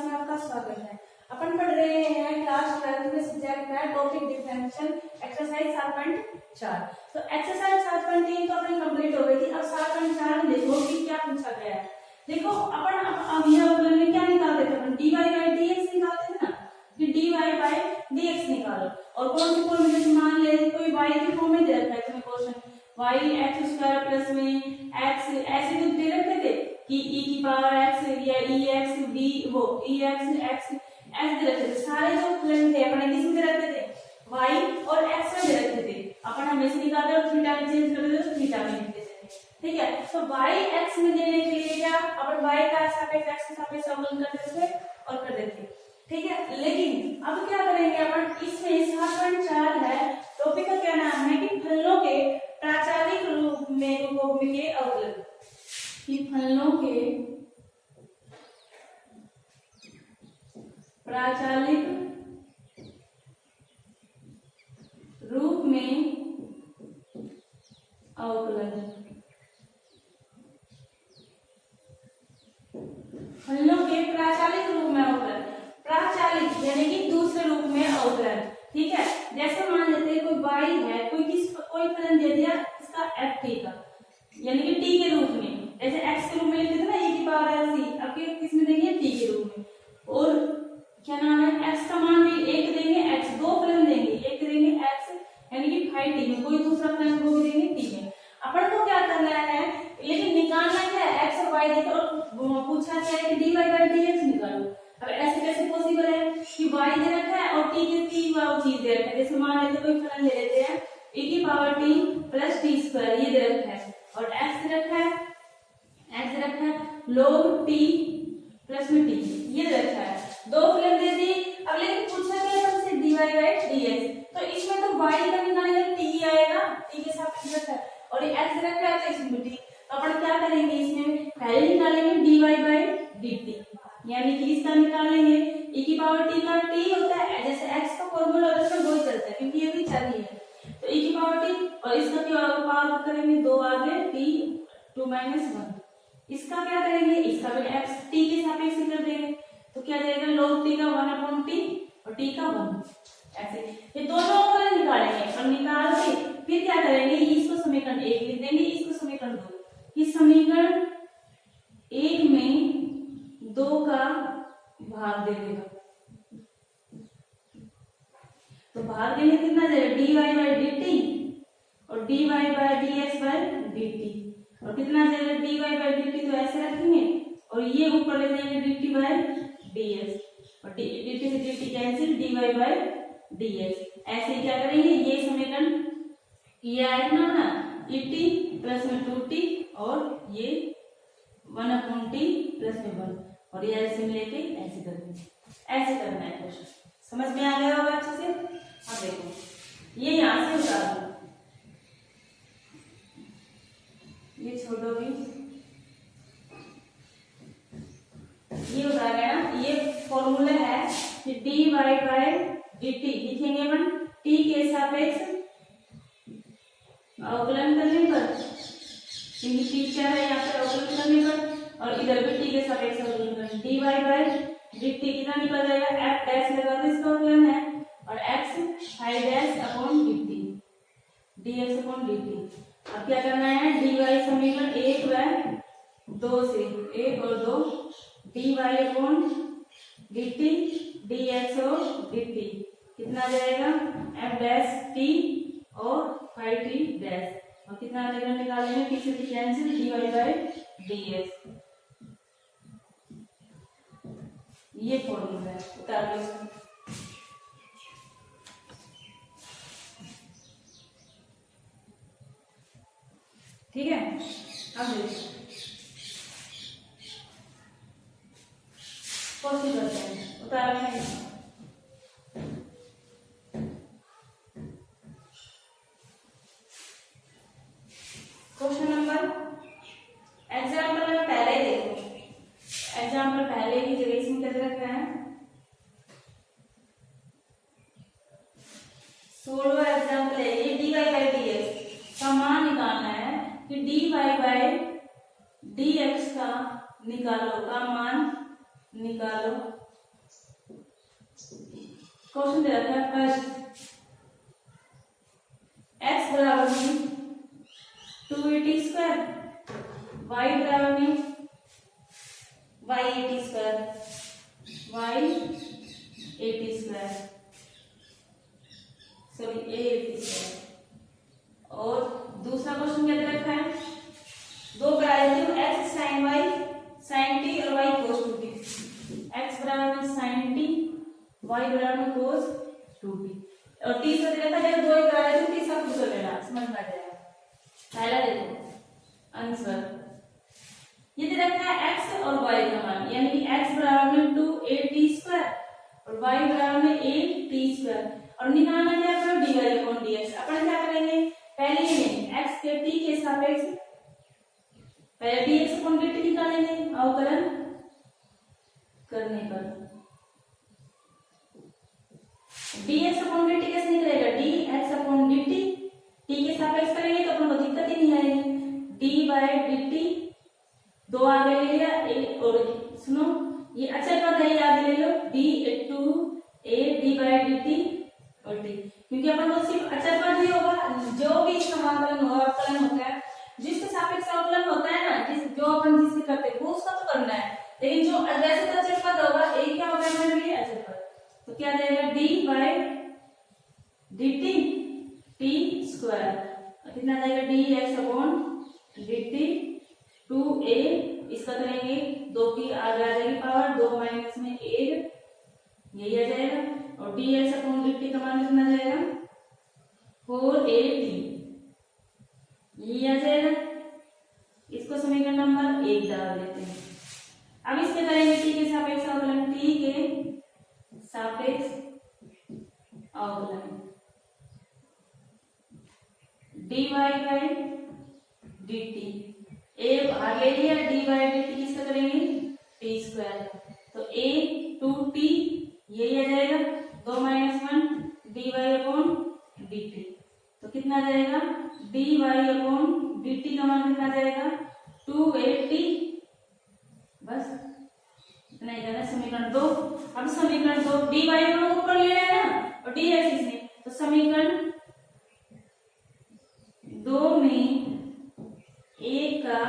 में आपका स्वागत है। अपन पढ़ रहे हैं क्लास 12 में सब्जेक्ट है टॉपिक डिफरेंशियल एक्सरसाइज 7.4। तो एक्सरसाइज 7.3 तो अपनी कंप्लीट हो गई थी। अब 7.4 में देखो कि क्या पूछा गया है। देखो अपन अब यह अवकलन में क्या निकालते थे, अपन dy बाई dx निकालते थे ना, कि dy बाई dx निकालो। और कौन सी फॉर्म में मान ले कोई y की फॉर्म में दे रखा है तुम्हें question, y x square plus में x ऐसे तो दे रखे थे कि e की पावर x या ex b वो ex x ऐसे दे रखे थे। सारे जो अवकलन थे अपन किस में दे रखे थे, y और x में दे रखे थे। अपन हमेशा निकालते और थीटा में चेंज कर देते तो थीटा में लिख देते थे, ठीक है। तो y x में देने के लिए क्या अपन y का सापेक्ष x के सापेक्ष अवकलन कर देते और कर देते, ठीक है। लेकिन अब क्या करेंगे अपन, इसमें 7.4 है, टॉपिक का क्या नाम है कि फलनों के प्राचालिक रूप में रूपों के अवकलन, कि फलनों के प्राचालिक रूप में अवकलन। फलनों के प्राचालिक रूप में अवकलन, प्राचालिक यानी कि दूसरे रूप में अवकलन, ठीक है। जैसे मान लेते हैं कोई y है, कोई फलन दे दिया इसका f t का, यानी कि t के रूप में, जैसे x के रूप में लिखते थे ना e की पावर c, अब किस में देंगे t के रूप में। और क्या नाम है, x का मान भी एक देंगे, x दो फलन देंगे, एक देंगे x यानी कि फाई t में, कोई दूसरा फलन को भी देंगे t में। अपन को क्या करना है, लेकिन निकालना क्या है, x और y देकर, और पूछा क्या है कि dy बाई dx निकालो। अब ऐसे कैसे पॉसिबल है कि y दे रखा है और t के t वाली चीज दे रखा है। जैसे मान लेते कोई फलन ले लेते हैं e की power t plus t square, ये दे रखा है, और x दे रखा है log t प्लस में t, ये दे रखा है। दो फलन दे दी। अब लेकिन पूछा गया है हमसे dy बाई dx, तो इसमें तो y का निकालेंगे t आएगा, t के साथ रखा है, और ये x रखा है तो इसमें t। अपन क्या करेंगे, इसमें पहले निकालेंगे dy बाई dt, यानी कि इसका निकालेंगे e की पावर t का t होता है, जैसे x का फॉर्मूला होता है वही चलता है क्योंकि ये भी चल ही है। तो e की पावर t और इसका क्या पावर करेंगे, दो आगे t 2 - 1, इसका क्या करेंगे, इसका भी x t के सापेक्ष कर देंगे, तो क्या जाएगा log t का 1/t और t का 1, ऐसे ये दोनों अवकलन निकालेंगे। और निकाल के फिर क्या करेंगे, इसको समीकरण 1 लिख देंगे, इसको समीकरण 2। इस समीकरण 1 में 2 का भाग दे देगा, तो भाग देंगे कितना जाएगा, dy बाई dt और dy by dx by dt, और कितना जाएगा dy बाई dt, तो ऐसे रखेंगे और ये ऊपर ले जाएंगे dt बाई ds, और dt से dt cancel, dy by dx। ऐसे क्या करेंगे, ये समीकरण ये आएगा ना et प्लस में 2t और ये 1/t प्लस में 1, और ये ऐसे लेके ऐसे कर देंगे, ऐसे करना है क्वेश्चन। समझ में आ गया होगा अच्छे से। अब देखो ये यहां से उतार दो, ये छोड़ो भी, ये उतार गया ना। ये फॉर्मूला है कि dy बाई dt लिखेंगे अपन t के सापेक्ष अवकलन करने पर, क्योंकि t क्या है यहाँ पे अवकलन करने पर, और इधर भी t के सापेक्ष अवकलन करेंगे। dy बाई dt कितना निकल जाएगा, f डैश लगा दो, इसका अवकलन है, और x phi dash upon dt dx upon dt। अब क्या करना है, dy समीकरण 1 व 2 से, 1 और 2, dy अपॉन dt dx और dt कितना जाएगा, f डैश t और फाई t डैश, और कितना जाएगा निकालेंगे, t से t cancel, dy by dx। ये फॉर्मूला है, उतार लो इसको। ठीक है। अब देखो कौन करते हैं, उतार लेंगे। क्वेश्चन नंबर एग्जाम्पल पहले देखो, एग्जाम्पल पहले की जगह इसमें क्या रखा है, 16वां एग्जाम्पल है। ये dy बाई dx का मान निकालना है कि dy बाई dx का निकालो, का मान निकालो क्वेश्चन दे रखा है फर्स्ट x बराबर में 280 स्क्वायर, y बराबर में y 80 square, y 80 square, sorry a 80 square. और दूसरा क्वेश्चन क्या दे रखा है, दो value x sin y sin t और y cos 2t, x बराबर में sin t, y बराबर में cos 2t। और तीसरा दे रखा है जब दो ही वैल्यू तो तीसरा खुद कर लेना, समझ में आ जाएगा। पहला देखो आंसर, ये दे रखा है x और y का मान, यानी कि x बराबर में 2a स्क्वायर और y बराबर में 8t स्क्वायर, और निकालना क्या है dy/dx। अपन क्या करेंगे, पहले ही x के t के सापेक्ष पहले dx/dt निकालेंगे अवकलन करने पर। dx/dt कैसे निकलेगा, dx/dt t के सापेक्ष करेंगे तो अपन को दिक्कत ही नहीं आएगी। d/dt दो आगे ले लिया, और सुनो ये अचल पद है, आगे ले लो d/2a d/dt और t, क्योंकि अपन को सिर्फ अचल पद ही होगा। जो भी समाकलन होगा अवकलन होता है, जिसके सापेक्ष अवकलन होता है ना, जो अपन जिससे करते हैं वो उसका तो करना है, लेकिन जो वैसे तो अचल पद होगा एक क्या होगा हमारे लिए अचल पद, तो क्या देगा d/dt t स्क्वायर, कितना जाएगा dx/dt 2a, इसका करेंगे 2 की आगे आ जाएगी पावर, 2 माइनस में 1 यही आ जाएगा, और dx/dt का मान कितना जाएगा 4at यही आ जाएगा। इसको समीकरण नंबर 1 डाल देते हैं। अब इसके करेंगे t के सापेक्ष अवकलन, t के सापेक्ष अवकलन dy/dt, a बाहर ले लिया, dy/dt किसका करेंगे t स्क्वायर, तो a 2t यही आ जाएगा, 2 माइनस 1 dy/dt, तो कितना जाएगा dy/dt का मान कितना जाएगा 280, बस इतना ही जाना समीकरण 2। अब समीकरण 2 dy को ऊपर ले लेना और dx इसमें, तो समीकरण 2 में a का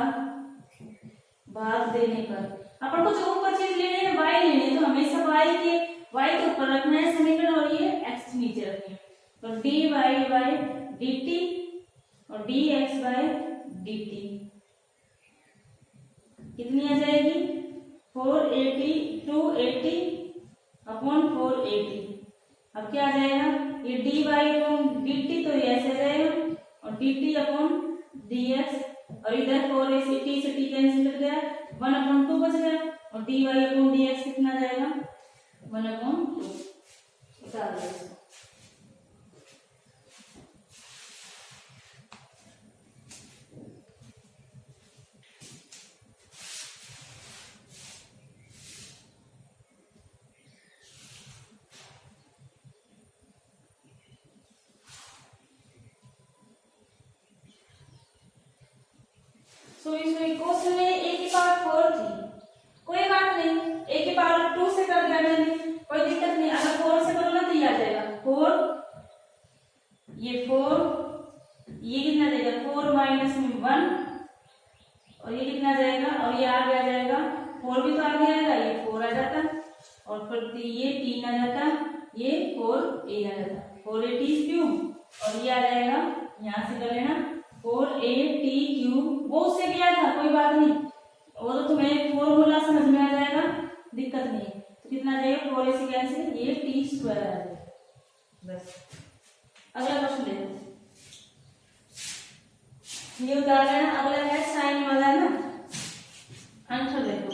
भाग देने पर अपन को जो ऊपर चीज लेनी है y लेनी है, तो हमेशा y के ऊपर रखना है समीकरण और ये x नीचे रखनी है, तो dy/dt और dx/dt कितनी आ जाएगी 480 280/480। अब क्या आ जाएगा, ये dy/dt तो ये ऐसे आ जाएगा और dt/dx, और इधर 480 से t कैंसिल कर गया, 1/2 बच गया, और dy/dx कितना आ जाएगा 1/2 निकाल दो। सो इसमें क्वेश्चन में a की पावर 4 थी, कोई बात नहीं, a की पावर 2 से कर दिया मैंने, कोई दिक्कत नहीं। अगर 4 से करोगे तो ये आ जाएगा 4, ये 4, ये कितना देगा 4 माइनस में 1, और ये कितना जाएगा, और ये आगे आ जाएगा 4 भी तो आगे आएगा, ये 4 आ जाता, और फिर ये 3 आ जाता, ये 4a आ जाता, 4a क्यूब, और ये आ जाएगा यहाँ से कर लेना 4a क्यूब, वो उससे गया था कोई बात नहीं, वो तो तुम्हें फॉर्मूला समझ में आ जाएगा, दिक्कत नहीं है। तो कितना आ जाएगा 4a से कैंसिल, ये t स्क्वायर आ जाएगा। बस अगला क्वेश्चन देखो, ये उतार लेना, अगला है साइन वाला है ना, आंसर देखो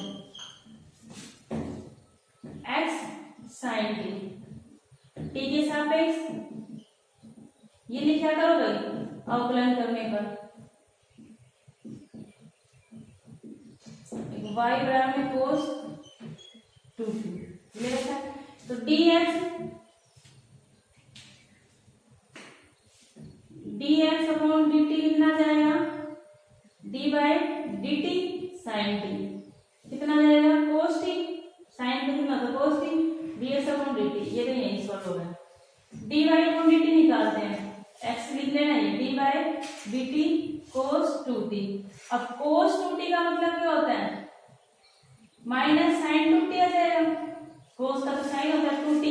x sin t के सापेक्ष ये लिखा करो भाई अवकलन करने पर, y बराबर में cos 2t ये रखा है, तो dx अपॉन dt कितना जाएगा d/dt sin t कितना जाएगा cos t, sin t कितना तो cos t, dx upon dt, ये तो यही सॉल्व होगा। dy अपॉन dt निकालते हैं, x लिख लेना ये dy dt cos 2t। अब cos 2t का मतलब क्या होता है, माइनस साइन 2t आ जाएगा, cos का तो साइन होता है 2t,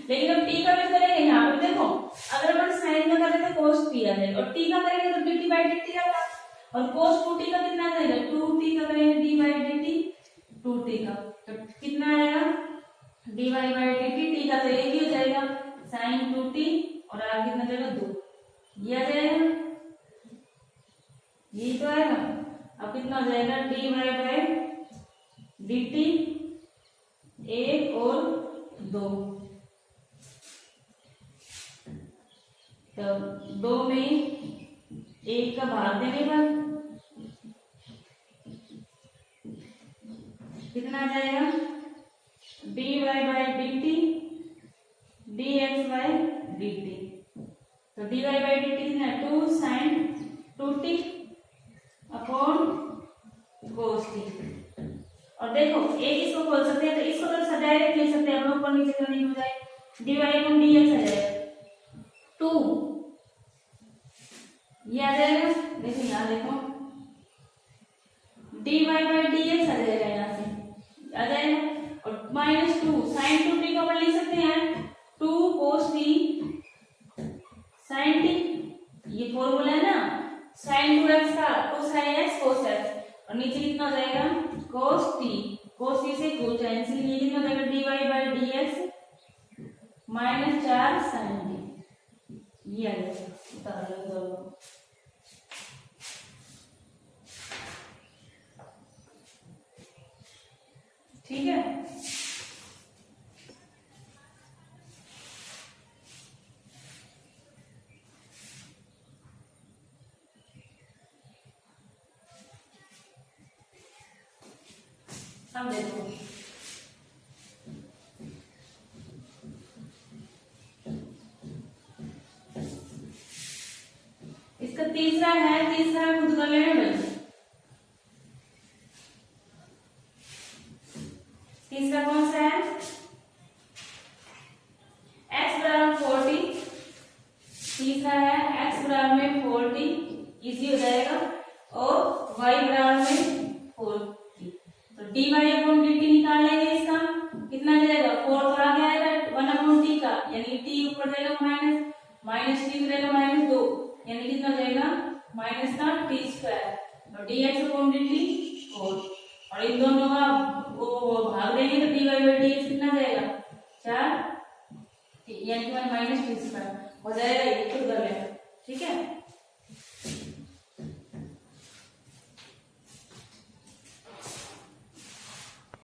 लेकिन अब t का भी करेंगे यहाँ पे देखो, अगर अपन साइन का करें तो cos t आ जाएगा, और t का करेंगे तो dt बाई dt आएगा, और cos 2t का कितना आ जाएगा, 2t का करेंगे d बाई dt 2t का, तो कितना आएगा dy बाई dt, t का तो एक ही हो जाएगा sin 2t, और आगे कितना जाएगा 2, ये आ जाएगा, ये तो आएगा। अब कितना हो जाएगा dy बाई dt 1 और 2, तो 2 में 1 का भाग देने पर कितना आ जाएगा dy by dt dx by dt, तो dy बाई dt कितना है 2 sin 2t upon cos t। और देखो एक इसको खोल सकते हैं, तो इसको तो डायरेक्ट ले सकते हैं, हम ऊपर नीचे करने की बजाय dy अपॉन dx आ जाएगा 2, ये आ जाएगा, देखो यहाँ देखो dy बाई dx आ जाएगा, यहाँ से आ जाएगा, और माइनस 2 sin 2t को अपन लिख सकते हैं 2 cos t sin t, ये फॉर्मूला है ना, sin 2x का 2 sin x cos x, और नीचे कितना हो जाएगा cos t से cos t, इसलिए कितना हो जाएगा dy by dx minus 4 sin t, ये आ जाएगा, उतार लो दोनों। ठीक है, हम देखो इसका तीसरा खुद कर लेना भाई, तीसरा कौन सा है, x बराबर 40, तीसरा है x बराबर में 40, इजी हो जाएगा, और y बराबर में 40, तो dy अपॉन dt निकाल लेंगे, इसका कितना जाएगा 4 तो आगे आएगा 1 अपॉन t का, यानी t ऊपर जाएगा माइनस t जाएगा माइनस 2, यानी कितना हो जाएगा माइनस का t स्क्वायर, और dx अपॉन dt 4, और इन दोनों का वो भाग देंगे तो dy बाई dx कितना जाएगा 4, यानी कि माइनस t स्क्वायर हो जाएगा, ये खुद कर लेना। ठीक है।